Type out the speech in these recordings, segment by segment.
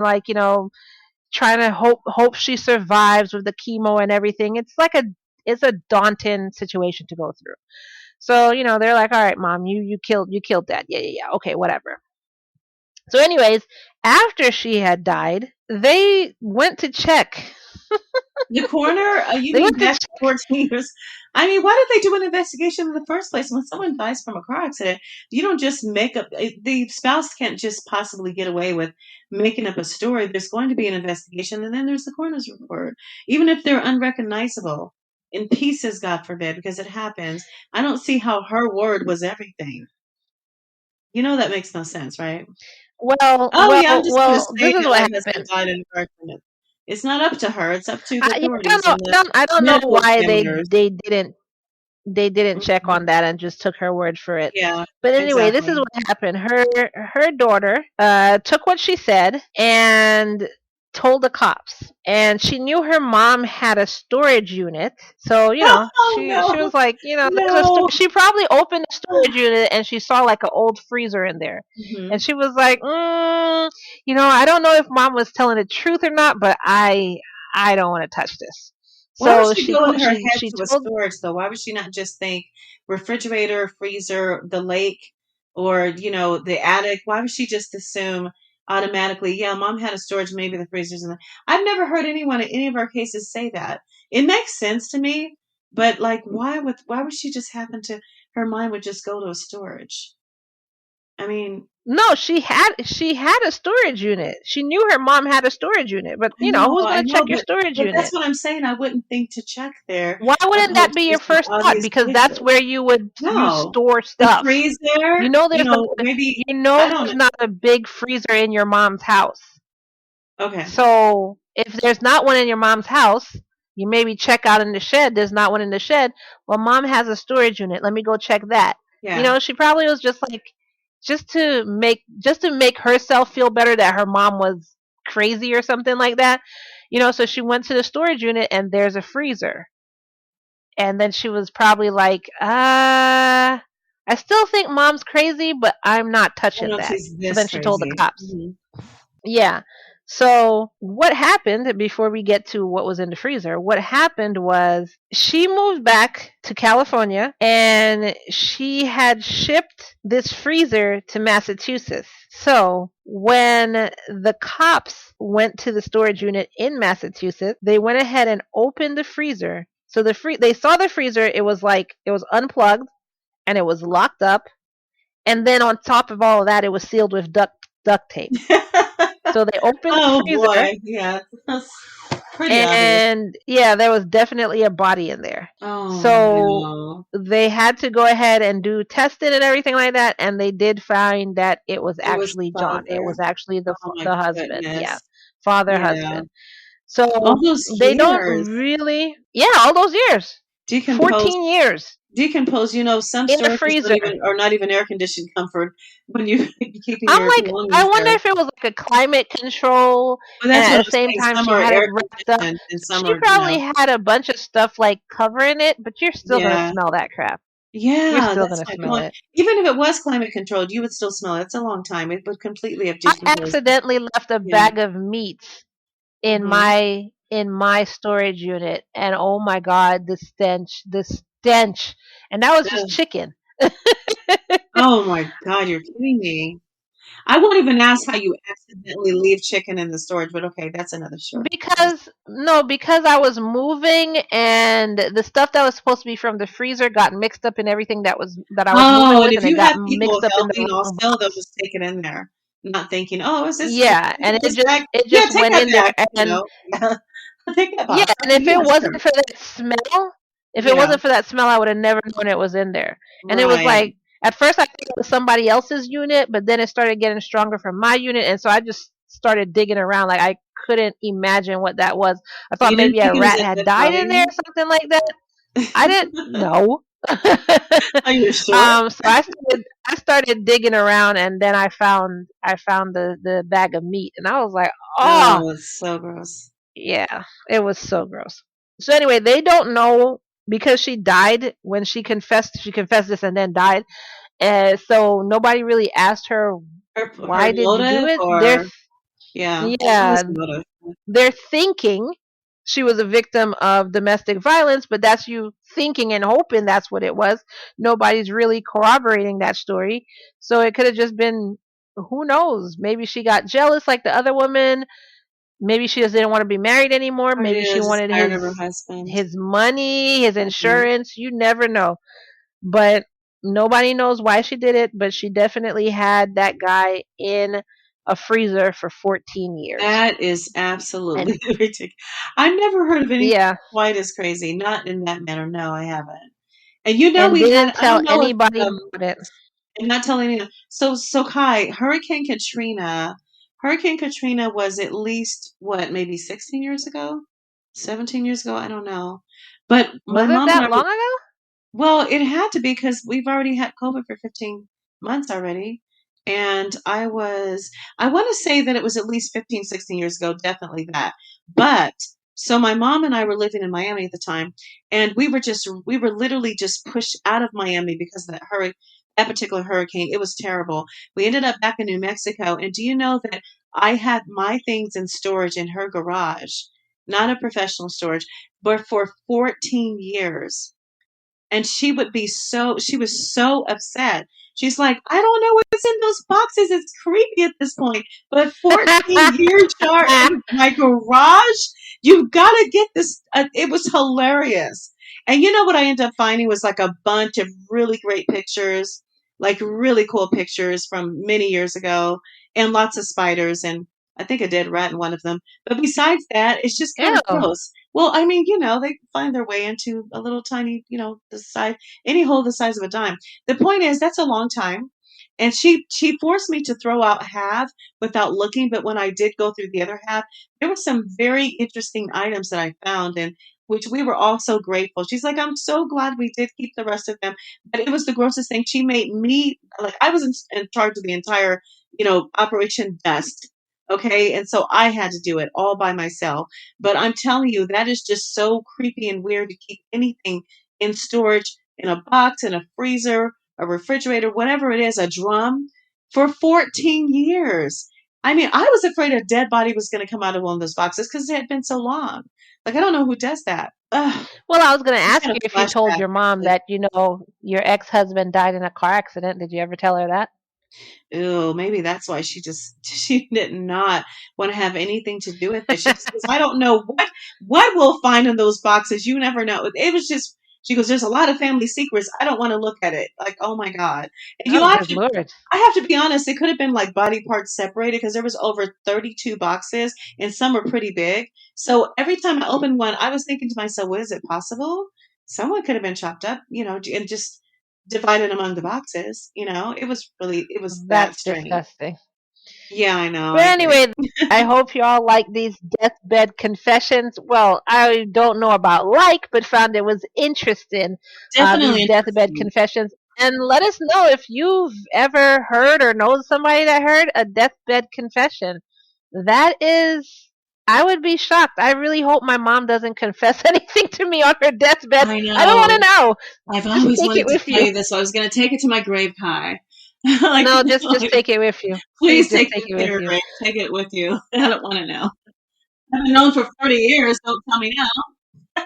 like, trying to hope she survives with the chemo and everything. It's a daunting situation to go through. So, they're like, all right, mom, you killed dad. Yeah, yeah, yeah. Okay, whatever. So anyways, after she had died, they went to check. The coroner, you They mean went to back check. 14 years? I mean, why did they do an investigation in the first place? When someone dies from a car accident, you don't just make up, the spouse can't just possibly get away with making up a story. There's going to be an investigation, and then there's the coroner's report. Even if they're unrecognizable in pieces, God forbid, because it happens, I don't see how her word was everything. You know, that makes no sense, right? Well, Oh, yeah, I'm well, just going to well. say This is that what my husband happened. died in a car accident. It's not up to her. It's up to the Yeah, I don't authorities know. and I the don't. I don't know medical why they examiners. they didn't they didn't check Mhm. on that and just took her word for it. Yeah, But anyway, this is exactly. what happened. Her daughter took what she said and told the cops. And she knew her mom had a storage unit, so Oh she no, was like, no. she probably opened the storage unit and she saw like an old freezer in there, and Hmm. she was like, I don't know if mom was telling the truth or not, but I don't want to touch this. Why would So she go in her head she to a told. storage though? Why would she not just think refrigerator, freezer, the lake, or the attic? Why would she just assume automatically, yeah, mom had a storage, maybe the freezer's in there? I've never heard anyone in any of our cases say that. It makes sense to me, but like, why would she just happen to her mind would just go to a storage? I mean, No, she had a storage unit. She knew her mom had a storage unit, but who's I gonna know, check your storage but that's unit? what I'm saying. I wouldn't think to check there Why wouldn't about that be your just the first thought? obvious Because that's places. where you No, store the stuff. freeze there, You know there's not maybe I there's don't. not a big freezer in your mom's house. Okay, So if there's not one in your mom's house, you maybe check out in the shed. There's not one in the shed. Well, mom has a storage unit. Let me go check that. yeah. She probably was just like, just to make herself feel better that her mom was crazy or something like that. So she went to the storage unit and there's a freezer. And then she was probably like, I still think mom's crazy, but I'm not I don't touching know if that. she's So this then she told the crazy. cops. Yeah. So what happened before we get to what was in the freezer? What happened was she moved back to California and she had shipped this freezer to Massachusetts. So when the cops went to the storage unit in Massachusetts, they went ahead and opened the freezer. So they saw the freezer, it was unplugged and it was locked up, and then on top of all of that it was sealed with duct tape. So they opened the Oh freezer, boy, yeah, that's pretty obvious. and yeah, there was definitely a body in there. Oh So no. they had to go ahead and do testing and everything like that, and they did find that it was It was the actually John. It father. was actually the Oh my the husband. Yeah, goodness. father Yeah. husband. All So those they don't years really, yeah, all those years, decompose 14 years decompose. Some in the storages don't freezer. even are not even air conditioned comfort when you're keeping I'm your like, I belongings wonder there. if it was like a climate control, But and that's at what the I'm same saying. time Some she are had it air wrapped up. conditioned and some She are, probably had a bunch of stuff like covering it, but you're still gonna yeah. smell that crap. You're Yeah, still that's gonna my smell point. it. Even if it was climate controlled, you would still smell it. It's a long time. It would completely have I decomposed. accidentally left a Yeah. bag of meat in Hmm. my storage unit, and oh my god, the stench, and that was just chicken. Oh my God, you're kidding me. I won't even ask how you accidentally leave chicken in the storage, but okay, that's another story. Because no, because I was moving and the stuff that was supposed to be from the freezer got mixed up in everything that I was moving Oh, and with, if and it you got have people mixed up in the helping wrong also, they'll box. just take it in there, not thinking, oh, is this, Yeah, and this back? it Yeah, just take went that in there, back, and Yeah. Take that yeah, box. and Okay, yeah, sure. if it Yeah, wasn't for that smell, I would have never known it was in there. And it was right. like, at first I thought it was somebody else's unit, but then it started getting stronger from my unit, and so I just started digging around. Like, I couldn't imagine what that was. I thought You didn't maybe a think it was rat a had dead died in there body? or something like that. I didn't know. Are you sure? So I started digging around, and then I found the bag of meat, and I was like, oh Oh, it's so gross. yeah, it was so gross. So anyway, they don't know because she died when she confessed. She confessed this and then died, and so nobody really asked her, Her why did you do motive it? or Yeah, there's always Yeah, a motive. they're thinking she was a victim of domestic violence, but that's you thinking and hoping that's what it was. Nobody's really corroborating that story. So it could have just been, who knows? Maybe she got jealous like the other woman. Maybe she just didn't want to be married anymore. Or Maybe she just wanted tired of her husband. his money, his Mhm. insurance. You never know. But nobody knows why she did it, but she definitely had that guy in a freezer for 14 years. That is absolutely And ridiculous. I've never heard of anything yeah, quite as crazy. Not in that manner. No, I haven't. And you know, and we had, didn't I tell don't know if, anybody um, about it. I'm not telling you. So Kai, Hurricane Katrina was at least what, maybe 16 years ago, 17 years ago. I don't know. But my Was it mom and that I were, long ago? well, it had to be because we've already had COVID for 15 months already. And I want to say that it was at least 15, 16 years ago, definitely that. But so my mom and I were living in Miami at the time, and we were literally just pushed out of Miami because of that particular hurricane. It was terrible. We ended up back in New Mexico. And do you know that I had my things in storage in her garage, not a professional storage, but for 14 years, and she was so upset. She's like, I don't know what's in those boxes. It's creepy at this point. But 14-year chart in my garage, you've got to get this. It was hilarious. And you know what I ended up finding was like a bunch of really great pictures, like really cool pictures from many years ago, and lots of spiders, and I think a dead rat in one of them. But besides that, it's just kind of Ew. gross. Well, I mean, they find their way into a little tiny, the size, any hole the size of a dime. The point is, that's a long time. And she forced me to throw out half without looking, but when I did go through the other half, there were some very interesting items that I found, and which we were all so grateful. She's like, I'm so glad we did keep the rest of them. But it was the grossest thing. She made me, like, I was in charge of the entire, Operation Dust. Okay. And so I had to do it all by myself. But I'm telling you, that is just so creepy and weird to keep anything in storage in a box, in a freezer, a refrigerator, whatever it is, a drum for 14 years. I mean, I was afraid a dead body was going to come out of one of those boxes because it had been so long. Like, I don't know who does that. Ugh, Well, I was going to just ask had you a if you told flashback, your mom actually. that, your ex husband died in a car accident. Did you ever tell her that? Ew, maybe that's why she did not want to have anything to do with it. She just goes, I don't know what we'll find in those boxes. You never know. It was just she goes, there's a lot of family secrets. I don't want to look at it. Like, oh my God. And Oh, good Lord. I have to be honest, it could have been like body parts separated because there was over 32 boxes and some were pretty big. So every time I opened one, I was thinking to myself, well, is it possible? Someone could have been chopped up, and just divided among the boxes. It was that That's strange. disgusting. Yeah, I know. But I agree. anyway, I hope you all like these deathbed confessions. Well, I don't know about but found it was interesting, these Definitely deathbed interesting. confessions. And let us know if you've ever heard or know somebody that heard a deathbed confession. That is, I would be shocked. I really hope my mom doesn't confess anything to me on her deathbed. I I don't want to know. know. I've Just always take wanted it to with tell you. you this, so I was going to take it to my grave, Kai. like, No, just like, take it with you. Please please just take take this it to with your you. grave. Take it with you. I don't want to know. I've been known for 40 years. Don't tell me now.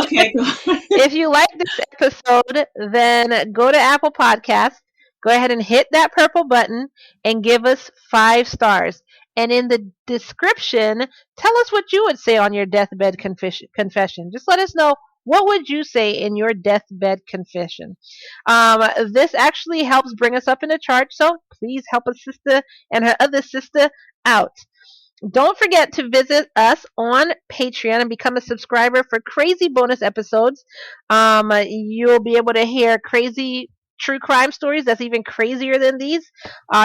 Okay, go. If you like this episode, then go to Apple Podcasts, go ahead and hit that purple button and give us 5 stars. And in the description, tell us what you would say on your deathbed confession. Just let us know, what would you say in your deathbed confession. This actually helps bring us up in the chart, so please help a sister and her other sister out. Don't forget to visit us on Patreon and become a subscriber for crazy bonus episodes. You'll be able to hear crazy true crime stories that's even crazier than these.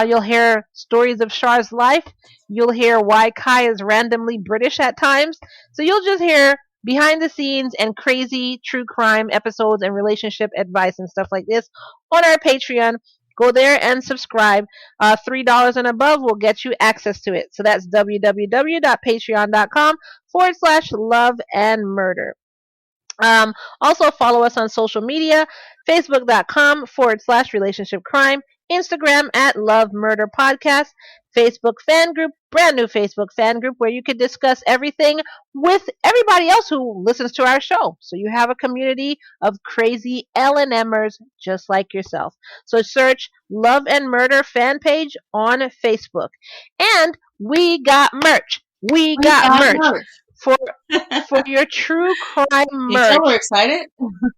You'll hear stories of Char's life. You'll hear why Kai is randomly British at times. So you'll just hear behind the scenes and crazy true crime episodes and relationship advice and stuff like this on our Patreon. Go there and subscribe. $3 and above will get you access to it. So that's www.patreon.com/love and murder. Also follow us on social media, facebook.com/relationship crime, Instagram at Love Murder Podcast, Facebook fan group, brand new Facebook fan group where you can discuss everything with everybody else who listens to our show. So you have a community of crazy L&Mers just like yourself. So search Love and Murder fan page on Facebook. And we got merch. We We got got merch merch. for your true crime You tell we're merch. excited.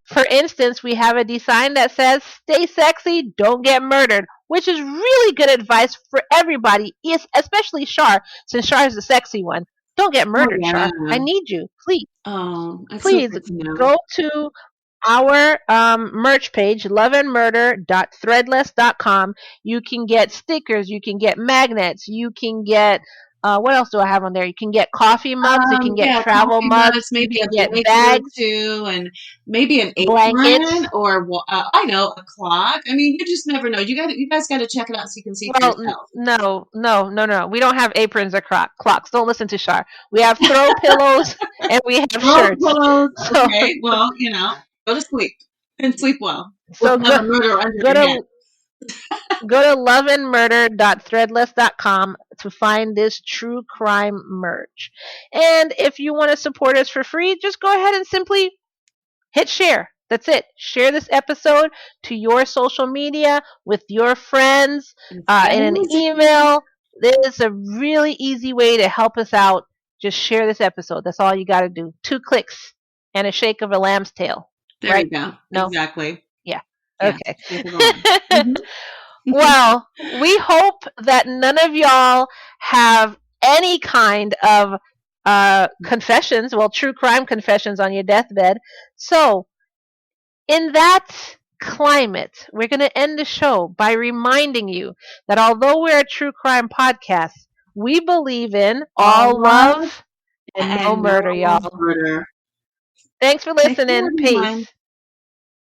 For instance, we have a design that says, "Stay sexy, don't get murdered," which is really good advice for everybody, especially Char, since Char is the sexy one. Don't get Oh murdered, yeah. Char. I need you. Please, Oh, that's so please good to know. go to our merch page, loveandmurder.threadless.com. You can get stickers, you can get magnets, you can get what else do I have on there? You can get coffee mugs, you can get Yeah, travel coffee mugs, mugs, you maybe can a get blanket or bags, two, and maybe an apron blankets. or I know a clock. I mean, you just never know. You guys got to check it out so you can see for Well, yourself. no. We don't have aprons or clocks. Don't listen to Shar. We have throw pillows and we have Throw shirts. pillows. So, Okay, well, go to sleep and sleep well with so love and murder under go your head. to go to loveandmurder.threadless.com to find this true crime merch. And if you want to support us for free, just go ahead and simply hit share. That's it. Share this episode to your social media with your friends It's in that an easy. email. This is a really easy way to help us out. Just share this episode. That's all you got to do. 2 clicks and a shake of a lamb's tail. There Right? you go. No? Exactly. Yeah. Yeah. Okay. Shake of arm. Well, we hope that none of y'all have any kind of confessions, well, true crime confessions on your deathbed. So, in that climate, we're going to end the show by reminding you that although we're a true crime podcast, we believe in All all love love and no and murder, no y'all. murder. Thanks for Take care, listening. everyone. Peace.